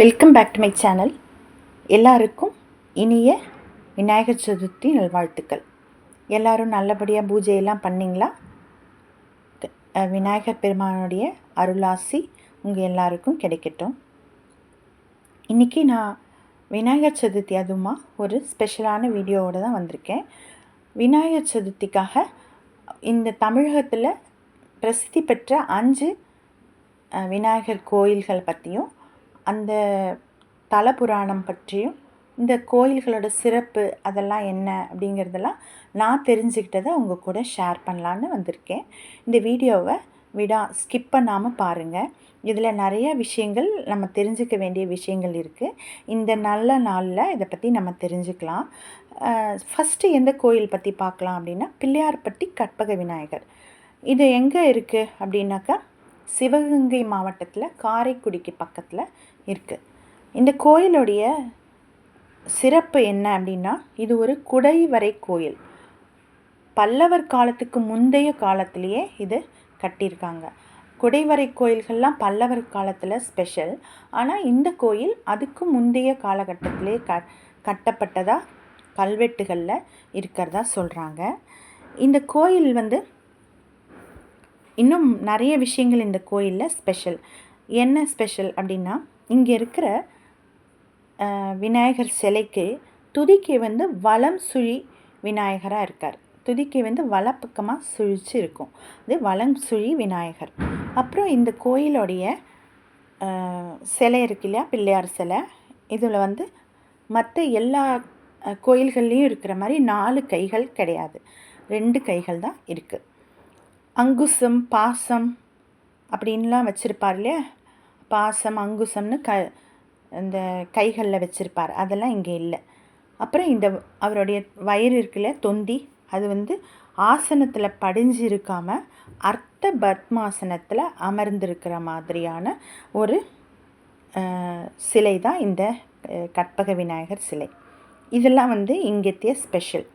Welcome back to my channel. எல்லாருக்கும் இனிய விநாயகர் சதுர்த்தி நல்வாழ்த்துக்கள். எல்லோரும் நல்லபடியாக பூஜையெல்லாம் பண்ணிங்களா? விநாயகர் பெருமானுடைய அருளாசி உங்கள் எல்லாருக்கும் கிடைக்கட்டும். இன்றைக்கி நான் விநாயகர் சதுர்த்தி அதுவுமா ஒரு ஸ்பெஷலான வீடியோவோடு தான் வந்திருக்கேன். விநாயகர் சதுர்த்திக்காக இந்த தமிழகத்தில் பிரசித்தி பெற்ற 5 விநாயகர் கோயில்கள் பற்றியும் அந்த தல புராணம் பற்றியும் இந்த கோயில்களோட சிறப்பு அதெல்லாம் என்ன அப்படிங்கிறதெல்லாம் நான் தெரிஞ்சுக்கிட்டதை உங்கள் கூட ஷேர் பண்ணலான்னு வந்திருக்கேன். இந்த வீடியோவை ஸ்கிப் பண்ணாமல் பாருங்கள். இதில் நிறைய விஷயங்கள் நம்ம தெரிஞ்சுக்க வேண்டிய விஷயங்கள் இருக்குது. இந்த நல்ல நாளில் இதை பற்றி நம்ம தெரிஞ்சுக்கலாம். ஃபஸ்ட்டு எந்த கோயில் பற்றி பார்க்கலாம் அப்படின்னா பிள்ளையார்பட்டி கற்பக விநாயகர். இது எங்கே இருக்குது அப்படின்னாக்கா சிவகங்கை மாவட்டத்தில் காரைக்குடிக்கு பக்கத்தில் இருக்குது. இந்த கோயிலுடைய சிறப்பு என்ன அப்படின்னா இது ஒரு குடைவரை கோயில். பல்லவர் காலத்துக்கு முந்தைய காலத்திலேயே இது கட்டியிருக்காங்க. குடைவரை கோயில்கள்லாம் பல்லவர் காலத்தில் ஸ்பெஷல். ஆனால் இந்த கோயில் அதுக்கு முந்தைய காலகட்டத்திலே கட்டப்பட்டதாக கல்வெட்டுகளில் இருக்கிறதா சொல்கிறாங்க. இந்த கோயில் இன்னும் நிறைய விஷயங்கள் இந்த கோயிலில் ஸ்பெஷல். என்ன ஸ்பெஷல் அப்படின்னா இங்கே இருக்கிற விநாயகர் சிலைக்கு துதிக்கை வலம் சுழி விநாயகராக இருக்கார். துதிக்கை வலப்பக்கமாக சுழிச்சு இருக்கும். அது வலம் சுழி விநாயகர். அப்புறம் இந்த கோயிலுடைய சிலை இருக்கு இல்லையா, பிள்ளையார் சிலை. இதில் மற்ற எல்லா கோயில்கள்லேயும் இருக்கிற மாதிரி 4 கைகள் கிடையாது, 2 கைகள் தான் இருக்குது. அங்குசம் பாசம் அப்படின்லாம் வச்சுருப்பார் இல்லையா, பாசம் அங்குசம்னு இந்த கைகளில் வச்சுருப்பார், அதெல்லாம் இங்கே இல்லை. அப்புறம் இந்த அவருடைய வயிறு இருக்குல்ல, தொந்தி, அது ஆசனத்தில் படிஞ்சு இருக்காமல் அர்த்த பத்மாசனத்தில் அமர்ந்திருக்கிற மாதிரியான ஒரு சிலை தான் இந்த கற்பக விநாயகர் சிலை. இதெல்லாம் இங்கத்திய ஸ்பெஷல்.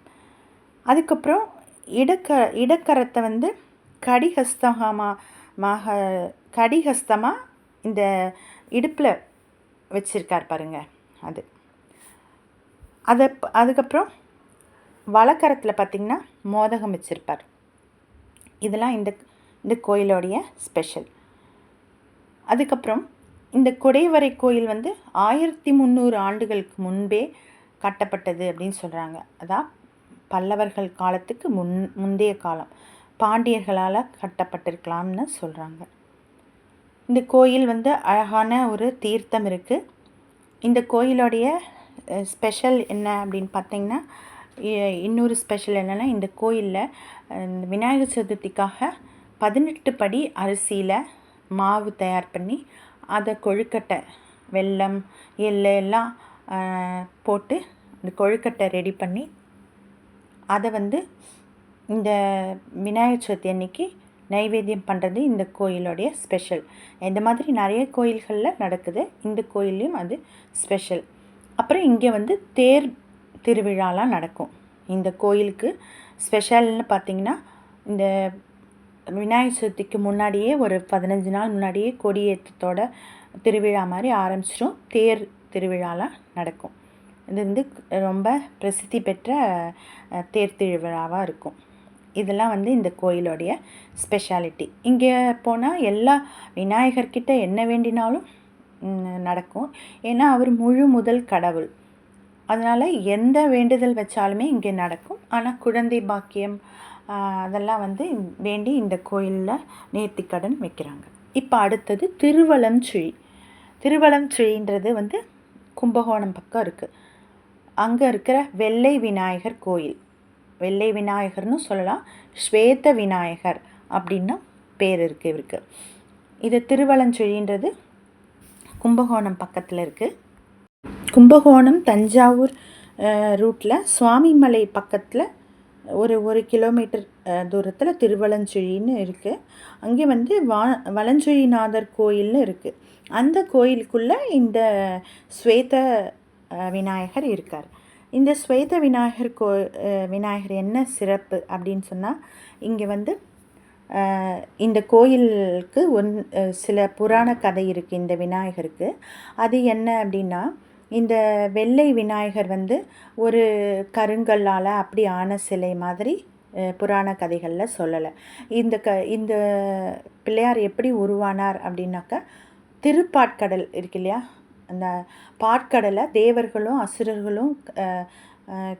அதுக்கப்புறம் இடக்கரத்தை கடிஹஸ்தமாக இந்த இடுப்பில் வச்சுருக்கார் பாருங்கள். அதுக்கப்புறம் வலக்கரத்தில் பார்த்திங்கன்னா மோதகம் வச்சுருப்பார். இதெல்லாம் இந்த கோயிலோடைய ஸ்பெஷல். அதுக்கப்புறம் இந்த குடைவரை கோயில் 1300 ஆண்டுகளுக்கு முன்பே கட்டப்பட்டது அப்படின்னு சொல்கிறாங்க. அதான் பல்லவர்கள் காலத்துக்கு முந்தைய காலம், பாண்டியர்களால் கட்டப்பட்டிருக்கலாம்னு சொல்கிறாங்க. இந்த கோயில் அழகான ஒரு தீர்த்தம் இருக்குது. இந்த கோயிலுடைய ஸ்பெஷல் என்ன அப்படின்னு பார்த்திங்கன்னா, இன்னொரு ஸ்பெஷல் என்னென்னா இந்த கோயிலில் விநாயகர் சதுர்த்திக்காக 18 படி அரிசியில் மாவு தயார் பண்ணி அதை கொழுக்கட்டை, வெல்லம், எள்ளு எல்லாம் போட்டு அந்த கொழுக்கட்டை ரெடி பண்ணி அதை இந்த விநாயகர் சதுர்த்தி அன்னைக்கு நைவேத்தியம் பண்ணுறது இந்த கோயிலுடைய ஸ்பெஷல். இந்த மாதிரி நிறைய கோயில்களில் நடக்குது, இந்த கோயிலையும் அது ஸ்பெஷல். அப்புறம் இங்கே தேர் திருவிழாலாம் நடக்கும். இந்த கோயிலுக்கு ஸ்பெஷல்னு பார்த்திங்கன்னா, இந்த விநாயகர் சதுர்த்திக்கு முன்னாடியே ஒரு 15 நாள் முன்னாடியே கொடியேற்றத்தோட திருவிழா மாதிரி ஆரம்பிச்சிடும். தேர் திருவிழாலாம் நடக்கும். இது ரொம்ப பிரசித்தி பெற்ற தேர் திருவிழாவாக இருக்கும். இதெல்லாம் இந்த கோயிலுடைய ஸ்பெஷாலிட்டி. இங்கே போனால் எல்லா விநாயகர்கிட்ட என்ன வேண்டினாலும் நடக்கும். ஏன்னா அவர் முதல் கடவுள். அதனால் எந்த வேண்டுதல் வச்சாலுமே இங்கே நடக்கும். ஆனால் குழந்தை பாக்கியம் அதெல்லாம் வேண்டி இந்த கோயிலில் நேர்த்திக்கடன் வைக்கிறாங்க. இப்போ அடுத்தது திருவலஞ்சுழி. திருவலஞ்சுழின்றது கும்பகோணம் பக்கம் இருக்குது. அங்கே இருக்கிற வெள்ளை விநாயகர் கோயில். வெள்ளை விநாயகர்னு சொல்லலாம், ஸ்வேத விநாயகர் அப்படின்னு பேர் இருக்குது இவருக்கு. இது திருவலஞ்சுழின்றது கும்பகோணம் பக்கத்தில் இருக்குது. கும்பகோணம் தஞ்சாவூர் ரூட்டில் சுவாமிமலை பக்கத்தில் ஒரு கிலோமீட்டர் தூரத்தில் திருவலஞ்சுழின்னு இருக்குது. அங்கே வலஞ்சுழிநாதர் கோயில்னு இருக்குது. அந்த கோயிலுக்குள்ளே இந்த ஸ்வேத விநாயகர் இருக்கார். இந்த ஸ்வேத விநாயகர் விநாயகர் என்ன சிறப்பு அப்படின்னு சொன்னால், இங்கே இந்த கோயிலுக்கு சில புராண கதை இருக்குது இந்த விநாயகருக்கு. அது என்ன அப்படின்னா, இந்த வெள்ளை விநாயகர் வந்து ஒரு கருங்கல்லால் அப்படி ஆன சிலை மாதிரி புராண கதைகளில் சொல்லலை. இந்த பிள்ளையார் எப்படி உருவானார் அப்படின்னாக்கா, திருப்பாற்கடல் இருக்கு இல்லையா, அந்த பாற்கடலை தேவர்களும் அசுரர்களும்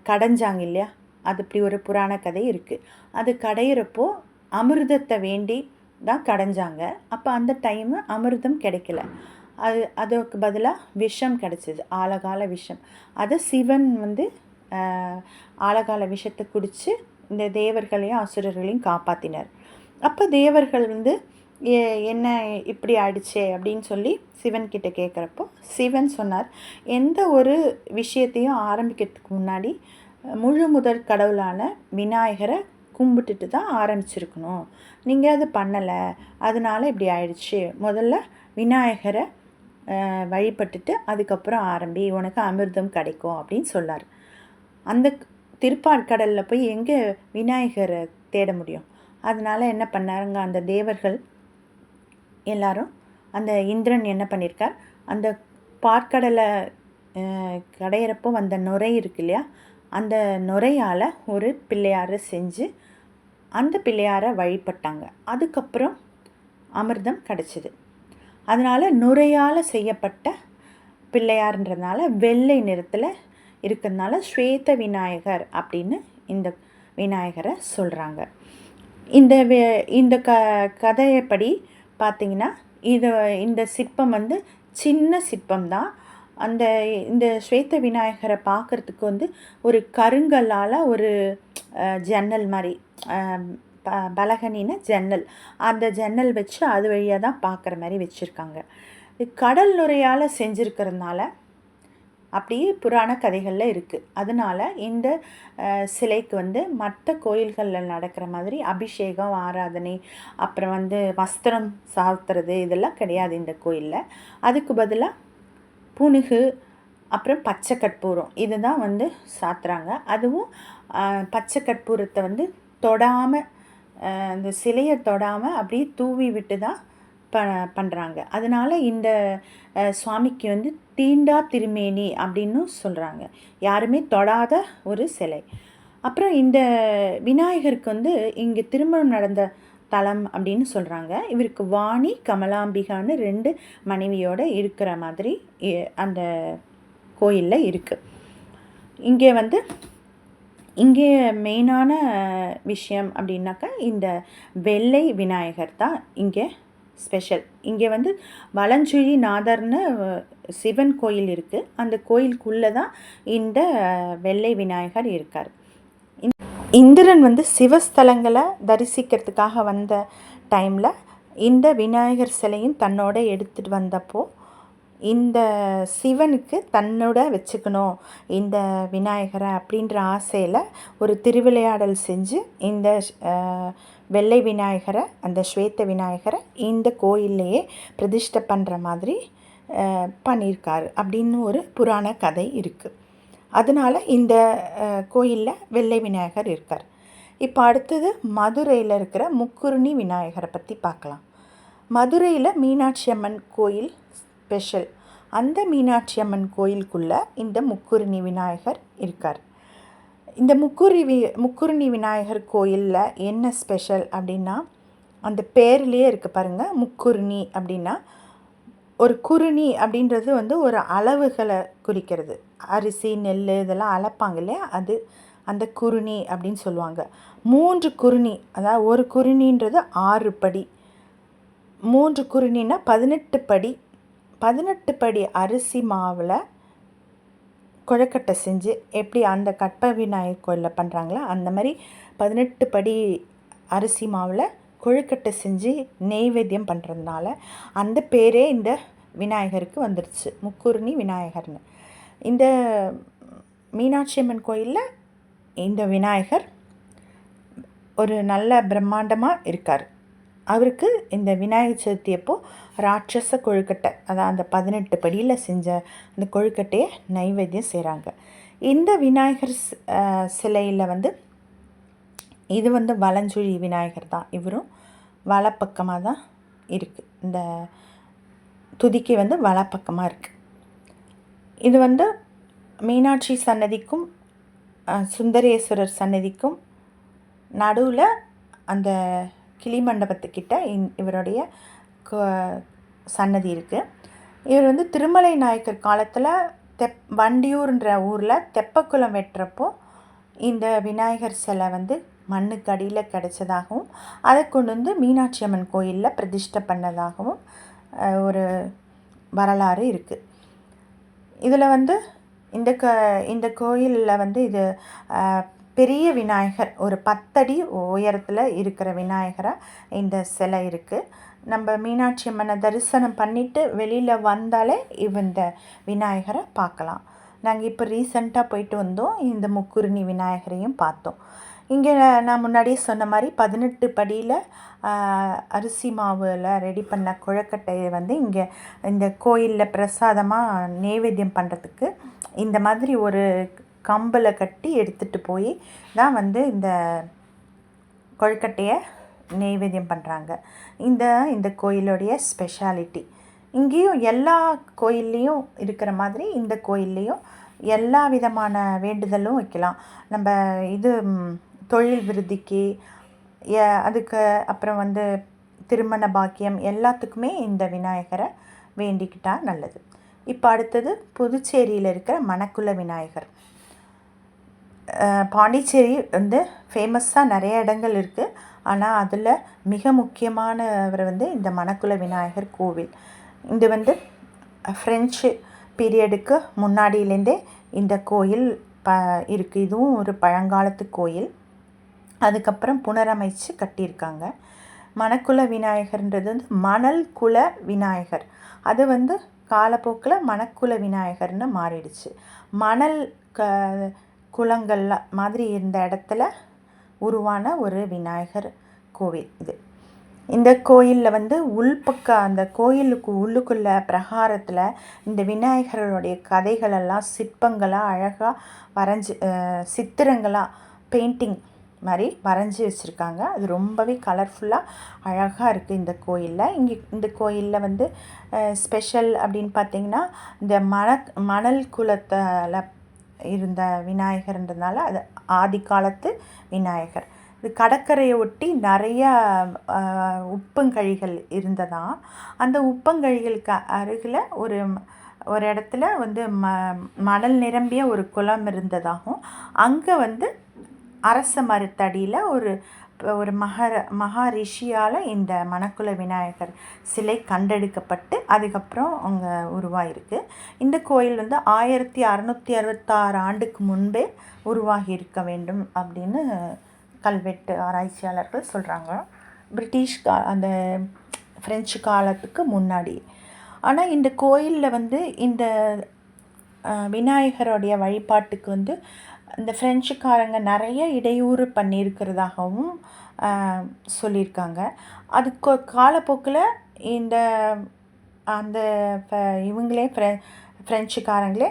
கடைஞ்சாங்க இல்லையா, அது இப்படி ஒரு புராண கதை இருக்குது. அது கடையிறப்போ அமிர்தத்தை வேண்டி தான் கடைஞ்சாங்க. அப்போ அந்த டைமு அமிர்தம் கிடைக்கல. அதுக்கு பதிலாக விஷம் கிடச்சிது, ஆழகால விஷம். அதை சிவன் வந்து ஆழகால விஷத்தை குடித்து இந்த தேவர்களையும் அசுரர்களையும் காப்பாற்றினார். அப்போ தேவர்கள் வந்து என்ன இப்படி ஆயிடுச்சே அப்படின்னு சொல்லி சிவன்கிட்ட கேட்குறப்போ சிவன் சொன்னார், எந்த ஒரு விஷயத்தையும் ஆரம்பிக்கிறதுக்கு முன்னாடி முழு முதல் கடவுளான விநாயகரை கும்பிட்டுட்டு தான் ஆரம்பிச்சிருக்கணும். நீங்கள் அது பண்ணலை, அதனால் இப்படி ஆயிடுச்சு. முதல்ல விநாயகரை வழிபட்டுட்டு அதுக்கப்புறம் ஆரம்பி, உனக்கு அமிர்தம் கிடைக்கும் அப்படின்னு சொன்னார். அந்த திருப்பாற்கடலில் போய் எங்கே விநாயகரை தேட முடியும்? அதனால் என்ன பண்ணாருங்க, அந்த தேவர்கள் எல்லாரும், அந்த இந்திரன் என்ன பண்ணியிருக்கார், அந்த பாற்கடலை கடையிறப்போ வந்த நுரை இருக்கு இல்லையா, அந்த நுரையால் ஒரு பிள்ளையாரை செஞ்சு அந்த பிள்ளையாரை வழிபட்டாங்க. அதுக்கப்புறம் அமிர்தம் கிடச்சிது. அதனால் நுரையால் செய்யப்பட்ட பிள்ளையார்ன்றதுனால வெள்ளை நிறத்தில் இருக்கிறதுனால ஸ்வேத விநாயகர் அப்படின்னு இந்த விநாயகரை சொல்கிறாங்க. இந்த கதையைப்படி பார்த்திங்கன்னா இந்த சிற்பம் வந்து சின்ன சிற்பம் தான். இந்த ஸ்வேத விநாயகரை பார்க்குறதுக்கு வந்து ஒரு கருங்கல்லால் ஒரு ஜன்னல் மாதிரி, பலகனின ஜன்னல், அந்த ஜன்னல் வச்சு அது வழியாக தான் பார்க்குற மாதிரி வச்சுருக்காங்க. கடல் நுரையால் செஞ்சுருக்கிறதுனால அப்படியே புராண கதைகளில் இருக்குது. அதனால் இந்த சிலைக்கு வந்து மற்ற கோயில்களில் நடக்கிற மாதிரி அபிஷேகம், ஆராதனை, அப்புறம் வந்து வஸ்திரம் சாத்துறது இதெல்லாம் கிடையாது இந்த கோயிலில். அதுக்கு பதிலாக புனுகு, அப்புறம் பச்சை கற்பூரம் இது தான் வந்து சாத்துறாங்க. அதுவும் பச்சை கற்பூரத்தை வந்து தொடாமல், அந்த சிலையை தொடாமல் அப்படியே தூவி விட்டு தான் பண்ணுறாங்க. அதனால் இந்த சுவாமிக்கு வந்து தீண்டா திருமேனி அப்படின்னு சொல்கிறாங்க, யாருமே தொடாத ஒரு சிலை. அப்புறம் இந்த விநாயகருக்கு வந்து இங்கே திருமணம் நடந்த தலம் அப்படின்னு சொல்கிறாங்க. இவருக்கு வாணி கமலாம்பிகான்னு 2 மனைவியோடு இருக்கிற மாதிரி அந்த கோயிலில் இருக்குது. இங்கே மெயினான விஷயம் அப்படின்னாக்கா இந்த வெள்ளை விநாயகர் தான் இங்கே ஸ்பெஷல். இங்கே வந்து வலஞ்சுழி நாதர்னு சிவன் கோயில் இருக்குது. அந்த கோயிலுக்குள்ளே தான் இந்த வெள்ளை விநாயகர் இருக்கார். இந்திரன் வந்து சிவஸ்தலங்களை தரிசிக்கிறதுக்காக வந்த டைமில் இந்த விநாயகர் சிலையும் தன்னோட எடுத்துகிட்டு வந்தப்போ இந்த சிவனுக்கு தன்னோட வச்சுக்கணும் இந்த விநாயகரை அப்படின்ற ஆசையில் ஒரு திருவிளையாடல் செஞ்சு இந்த வெள்ளை விநாயகரை, அந்த ஸ்வேத விநாயகரை இந்த கோயில்லையே பிரதிஷ்டை பண்ணுற மாதிரி பண்ணியிருக்காரு அப்படின்னு ஒரு புராண கதை இருக்குது. அதனால் இந்த கோயிலில் வெள்ளை விநாயகர் இருக்கார். இப்போ அடுத்தது மதுரையில் இருக்கிற முக்குருணி விநாயகரை பற்றி பார்க்கலாம். மதுரையில் மீனாட்சி அம்மன் கோயில் ஸ்பெஷல். அந்த மீனாட்சி அம்மன் கோயிலுக்குள்ளே இந்த முக்குருணி விநாயகர் இருக்கார். இந்த முக்குருணி விநாயகர் கோயிலில் என்ன ஸ்பெஷல் அப்படின்னா, அந்த பேர்லேயே இருக்குது பாருங்கள், முக்குருணி அப்படின்னா, ஒரு குருணி அப்படின்றது வந்து ஒரு அளவுகளை குறிக்கிறது. அரிசி, நெல் இதெல்லாம் அளப்பாங்க இல்லையா, அது அந்த குருணி அப்படின்னு சொல்லுவாங்க. 3 குருணி, அதாவது ஒரு குருணின்றது 6 படி, 3 குருணின்னா 18 படி. 18 படி அரிசி மாவில் கொழுக்கட்டை செஞ்சு, எப்படி அந்த கற்ப விநாயகர் கோயிலில் பண்ணுறாங்களா அந்த மாதிரி 18 படி அரிசி மாவில் கொழுக்கட்டை செஞ்சு நெய்வேத்தியம் பண்ணுறதுனால அந்த பேரே இந்த விநாயகருக்கு வந்துடுச்சு, முக்குருணி விநாயகர்னு. இந்த மீனாட்சி அம்மன் கோயிலில் இந்த விநாயகர் ஒரு நல்ல பிரம்மாண்டமாக இருக்கார். அவருக்கு இந்த விநாயகர் சதுர்த்தி அப்போ ராட்சச கொழுக்கட்டை, அதாவது அந்த 18 படியில் செஞ்ச அந்த கொழுக்கட்டையை நைவேத்தியம் செய்கிறாங்க. இந்த விநாயகர் சிலையில் வந்து இது வந்து வலஞ்சுழி விநாயகர் தான். இவரும் வலப்பக்கமாக தான் இருக்குது. இந்த துதிக்கை வந்து வலப்பக்கமாக இருக்குது. இது வந்து மீனாட்சி சன்னதிக்கும் சுந்தரேஸ்வரர் சன்னதிக்கும் நடுவில் அந்த கிளி மண்டபத்துக்கிட்ட இவருடைய சன்னதி இருக்குது. இவர் வந்து திருமலை நாயக்கர் காலத்தில் வண்டியூர்ன்ற ஊரில் தெப்பக்குளம் வெட்டுறப்போ இந்த விநாயகர் சிலை வந்து மண்ணுக்கு அடியில் கிடச்சதாகவும் அதை கொண்டு வந்து மீனாட்சி அம்மன் கோயிலில் பிரதிஷ்டை பண்ணதாகவும் ஒரு வரலாறு இருக்குது. இதில் வந்து இந்த கோயிலில் வந்து இது பெரிய விநாயகர், ஒரு 10 அடி உயரத்தில் இருக்கிற விநாயகராக இந்த சிலை இருக்குது. நம்ம மீனாட்சி அம்மனை தரிசனம் பண்ணிவிட்டு வெளியில் வந்தாலே இந்த விநாயகரை பார்க்கலாம். நாங்கள் இப்போ ரீசெண்டாக போயிட்டு வந்தோம். இந்த முக்குருணி விநாயகரையும் பார்த்தோம். இங்கே நான் முன்னாடியே சொன்ன மாதிரி 18 படியில் அரிசி மாவில் ரெடி பண்ண கொழுக்கட்டையை வந்து இங்கே இந்த கோயிலில் பிரசாதமாக நெய்வேத்தியம் பண்ணுறதுக்கு இந்த மாதிரி ஒரு கம்பில் கட்டி எடுத்துகிட்டு போய் தான் வந்து இந்த கொழுக்கட்டையை நெய்வேத்தியம் பண்ணுறாங்க. இந்த கோயிலுடைய ஸ்பெஷாலிட்டி. இங்கேயும் எல்லா கோயில்லையும் இருக்கிற மாதிரி இந்த கோயில்லையும் எல்லா விதமான வேண்டுதலும் வைக்கலாம். நம்ம தொழில் விருத்திக்கு, அதுக்கு அப்புறம் வந்து திருமண பாக்கியம் எல்லாத்துக்குமே இந்த விநாயகரை வேண்டிக்கிட்டால் நல்லது. இப்போ அடுத்தது புதுச்சேரியில் இருக்கிற மணக்குள விநாயகர். பாண்டிச்சேரி வந்து ஃபேமஸாக நிறைய இடங்கள் இருக்குது. ஆனால் அதில் மிக முக்கியமானவர் வந்து இந்த மணக்குள விநாயகர் கோவில். இது வந்து ஃப்ரெஞ்சு பீரியடுக்கு முன்னாடியிலேருந்தே இந்த கோயில் இருக்குது. இதுவும் ஒரு பழங்காலத்து கோயில். அதுக்கப்புறம் புனரமைச்சு கட்டியிருக்காங்க. மணக்குள விநாயகர்ன்றது வந்து மணல் குல விநாயகர். அது வந்து காலப்போக்கில் மணக்குள விநாயகர்னு மாறிடுச்சு. மணல் குளங்கள் மாதிரி இருந்த இடத்துல உருவான ஒரு விநாயகர் கோவில் இது. இந்த கோயிலில் வந்து அந்த கோயிலுக்கு உள்ளுக்குள்ள பிரகாரத்தில் இந்த விநாயகருடைய கதைகளெல்லாம் சிற்பங்களாக அழகாக வரைஞ்சி சித்திரங்களாக பெயிண்டிங் மாதிரி வரைஞ்சி வச்சுருக்காங்க. அது ரொம்பவே கலர்ஃபுல்லாக அழகாக இருக்குது இந்த கோயிலில். இந்த கோயிலில் வந்து ஸ்பெஷல் அப்படின்னு பார்த்திங்கன்னா இந்த மணல் குலத்தில் இருந்த விநாயகர்ன்றதுனால அது ஆதி காலத்து விநாயகர். இது கடற்கரையை ஒட்டி நிறையா உப்பங்கழிகள் இருந்ததாம். அந்த உப்பங்கழிகளுக்கு அருகில் ஒரு இடத்துல வந்து மணல் நிரம்பிய ஒரு குளம் இருந்ததாகவும் அங்கே வந்து அரச மரத்தடியில் ஒரு மகாரிஷியால் இந்த மணக்குள விநாயகர் சிலை கண்டெடுக்கப்பட்டு அதுக்கப்புறம் அங்கே உருவாகிருக்கு. இந்த கோயில் வந்து 1666 ஆண்டுக்கு முன்பே உருவாகி இருக்க வேண்டும் அப்படின்னு கல்வெட்டு ஆராய்ச்சியாளர்கள் சொல்கிறாங்க. அந்த ஃப்ரெஞ்சு காலத்துக்கு முன்னாடி. ஆனால் இந்த கோயிலில் வந்து இந்த விநாயகருடைய வழிபாட்டுக்கு வந்து இந்த ஃப்ரெஞ்சுக்காரங்க நிறைய இடையூறு பண்ணியிருக்கிறதாகவும் சொல்லியிருக்காங்க. அதுக்கு காலப்போக்கில் இவங்களே ஃப்ரெஞ்சுக்காரங்களே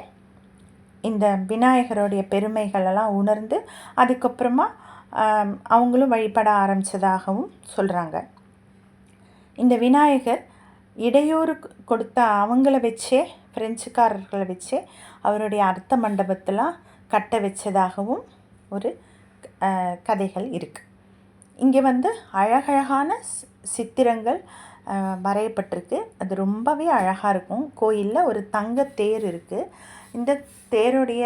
இந்த விநாயகருடைய பெருமைகளெல்லாம் உணர்ந்து அதுக்கப்புறமா அவங்களும் வழிபட ஆரம்பித்ததாகவும் சொல்கிறாங்க. இந்த விநாயகர் இடையூறு கொடுத்த அவங்கள வச்சே ஃப்ரெஞ்சுக்காரர்களை வச்சே அவருடைய அர்த்த மண்டபத்தெலாம் கட்ட வச்சதாகவும் ஒரு கதைகள் இருக்குது. இங்கே வந்து அழகழகான சித்திரங்கள் வரையப்பட்டிருக்கு. அது ரொம்பவே அழகாக இருக்கும். கோயிலில் ஒரு தங்க தேர் இருக்குது. இந்த தேருடைய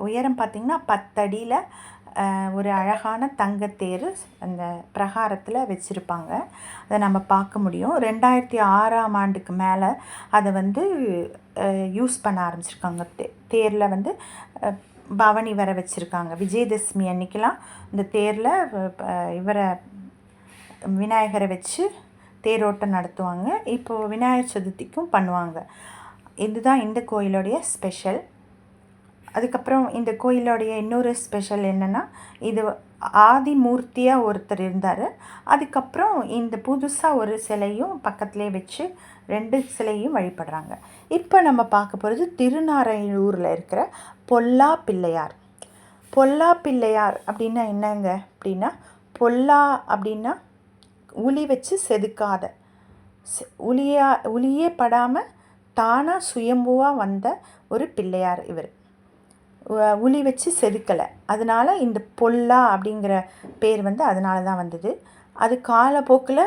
உயரம் பார்த்திங்கன்னா 10 அடியில் ஒரு அழகான தங்கத்தேர் அந்த பிரகாரத்தில் வச்சுருப்பாங்க. அதை நம்ம பார்க்க முடியும். 2006ஆம் ஆண்டுக்கு மேலே அதை வந்து யூஸ் பண்ண ஆரம்பிச்சிருக்காங்க. தேரில் வந்து பவனி வர வச்சுருக்காங்க. விஜயதசமி அன்றைக்கெலாம் இந்த தேரில் விநாயகரை வச்சு தேரோட்டம் நடத்துவாங்க. இப்போது விநாயகர் சதுர்த்திக்கும் பண்ணுவாங்க. இதுதான் இந்த கோயிலுடைய ஸ்பெஷல். அதுக்கப்புறம் இந்த கோயிலுடைய இன்னொரு ஸ்பெஷல் என்னென்னா, இது ஆதிமூர்த்தியாக ஒருத்தர் இருந்தார். அதுக்கப்புறம் இந்த புதுசாக ஒரு சிலையும் பக்கத்துலேயே வச்சு 2 சிலையும் வழிபடுறாங்க. இப்போ நம்ம பார்க்க போகிறது திருநாரையூரில் இருக்கிற பொல்லா பிள்ளையார். பொல்லா பிள்ளையார் அப்படின்னா என்னங்க அப்படின்னா, பொல்லா அப்படின்னா உளி வச்சு செதுக்காத, உளியே படாமல் தானாக சுயம்புவாக வந்த ஒரு பிள்ளையார் இவர். உளி வச்சு செதுக்கலை, அதனால் இந்த பொல்லா அப்படிங்கிற பேர் வந்து அதனால தான் வந்தது. அது காலப்போக்கில்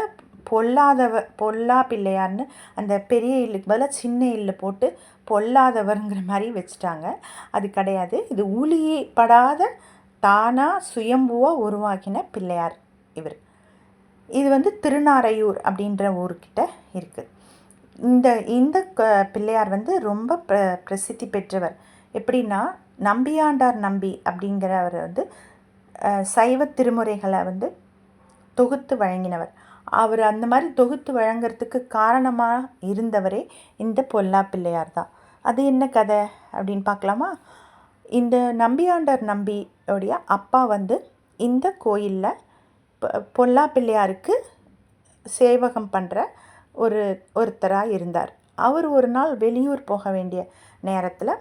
பொல்லா பிள்ளையார்னு அந்த பெரிய இல்லுக்கு பதிலாக சின்ன இல்லு போட்டு பொல்லாதவருங்கிற மாதிரி வச்சுட்டாங்க. அது கிடையாது, இது உளியே படாத தானாக சுயம்புவாக உருவாக்கின பிள்ளையார் இவர். இது வந்து திருநாரையூர் அப்படின்ற ஊர்கிட்ட இருக்குது. இந்த பிள்ளையார் வந்து ரொம்ப பிரசித்தி பெற்றவர். எப்படின்னா, நம்பியாண்டார் நம்பி அப்படிங்கிறவர் வந்து சைவ திருமுறைகளை வந்து தொகுத்து வழங்கினவர். அவர் அந்த மாதிரி தொகுத்து வழங்கிறதுக்கு காரணமாக இருந்தவரே இந்த பொல்லா பிள்ளையார் தான். அது என்ன கதை அப்படின்னு பார்க்கலாமா? இந்த நம்பியாண்டார் நம்பியோடைய அப்பா வந்து இந்த கோயிலில் பொல்லா பிள்ளையாருக்கு சேவகம் பண்ணுற ஒருத்தராக இருந்தார். அவர் ஒரு நாள் வெளியூர் போக வேண்டிய நேரத்தில்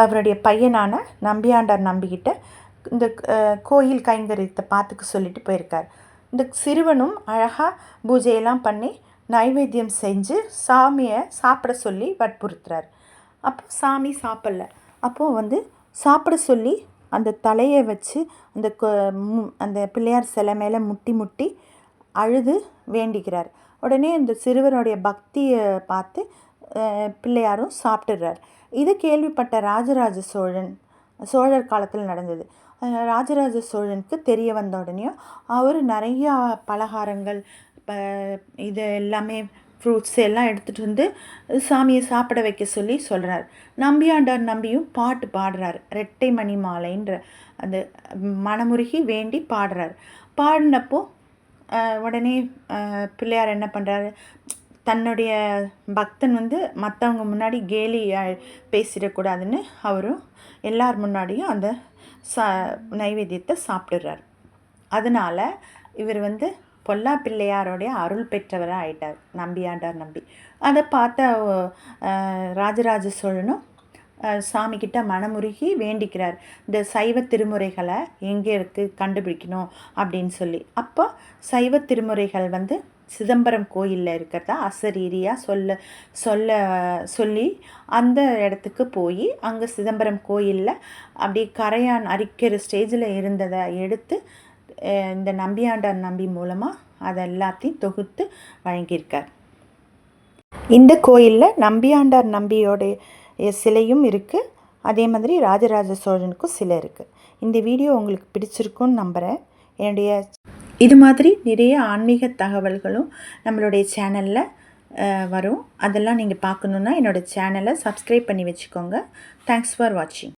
அவருடைய பையனான நம்பியாண்டார் நம்பிக்கிட்ட இந்த கோயில் கைங்கரியத்தை பார்த்துக்க சொல்லிட்டு போயிருக்கார். இந்த சிறுவனும் அழகாக பூஜையெல்லாம் பண்ணி நைவேத்தியம் செஞ்சு சாமியை சாப்பிட சொல்லி வற்புறுத்துறார். அப்போ சாமி சாப்பிடல. அப்போது வந்து சாப்பிட சொல்லி அந்த தலையை வச்சு அந்த பிள்ளையார் சிலை மேலே முட்டி அழுது வேண்டிக்கிறார். உடனே இந்த சிறுவனுடைய பக்தியை பார்த்து பிள்ளையாரும் சாப்பிட்டுடுறார். இது கேள்விப்பட்ட ராஜராஜ சோழர் காலத்தில் நடந்தது. ராஜராஜ சோழனுக்கு தெரிய வந்த உடனேயும் அவர் நிறையா பலகாரங்கள் இது எல்லாமே ஃப்ரூட்ஸ் எல்லாம் எடுத்துகிட்டு வந்து சாமியை சாப்பிட வைக்க சொல்லி சொல்கிறார். நம்பியாண்டார் நம்பியும் பாட்டு பாடுறார். ரெட்டை மணி மாலைன்ற அந்த மனமுருகி வேண்டி பாடுறார். பாடினப்போ உடனே பிள்ளையார் என்ன பண்ணுறாரு, தன்னுடைய பக்தன் வந்து மற்றவங்க முன்னாடி கேலி பேசிடக்கூடாதுன்னு அவரும் எல்லார் முன்னாடியும் அந்த நைவேத்தியத்தை சாப்பிடுறார். அதனால் இவர் வந்து பொல்லா பிள்ளையாரோடைய அருள் பெற்றவராக ஆயிட்டார் நம்பியாண்டார் நம்பி. அதை பார்த்த ராஜராஜ சோழனும் சாமிக்கிட்ட மனமுருகி வேண்டிக்கிறார், இந்த சைவ திருமுறைகளை எங்கே இருக்குது கண்டுபிடிக்கணும் அப்படின்னு சொல்லி. அப்போ சைவ திருமுறைகள் வந்து சிதம்பரம் கோயிலில் இருக்கிறதா அசரீரியாக சொல்லி அந்த இடத்துக்கு போய் அங்கே சிதம்பரம் கோயிலில் அப்படியே கரையான் அரிக்கிற ஸ்டேஜில் இருந்ததை எடுத்து இந்த நம்பியாண்டார் நம்பி மூலமாக அதை எல்லாத்தையும் தொகுத்து வழங்கியிருக்கார். இந்த கோயிலில் நம்பியாண்டார் நம்பியோடைய சிலையும் இருக்குது, அதே மாதிரி ராஜராஜ சோழனுக்கும் சிலை இருக்குது. இந்த வீடியோ உங்களுக்கு பிடிச்சிருக்குன்னு நம்புகிறேன். என்னுடைய இது மாதிரி நிறைய ஆன்மீக தகவல்களும் நம்மளுடைய சேனலில் வரும். அதெல்லாம் நீங்கள் பார்க்கணுன்னா என்னோடய சேனலை சப்ஸ்கிரைப் பண்ணி வச்சுக்கோங்க. தேங்க்ஸ் ஃபார் வாட்சிங்.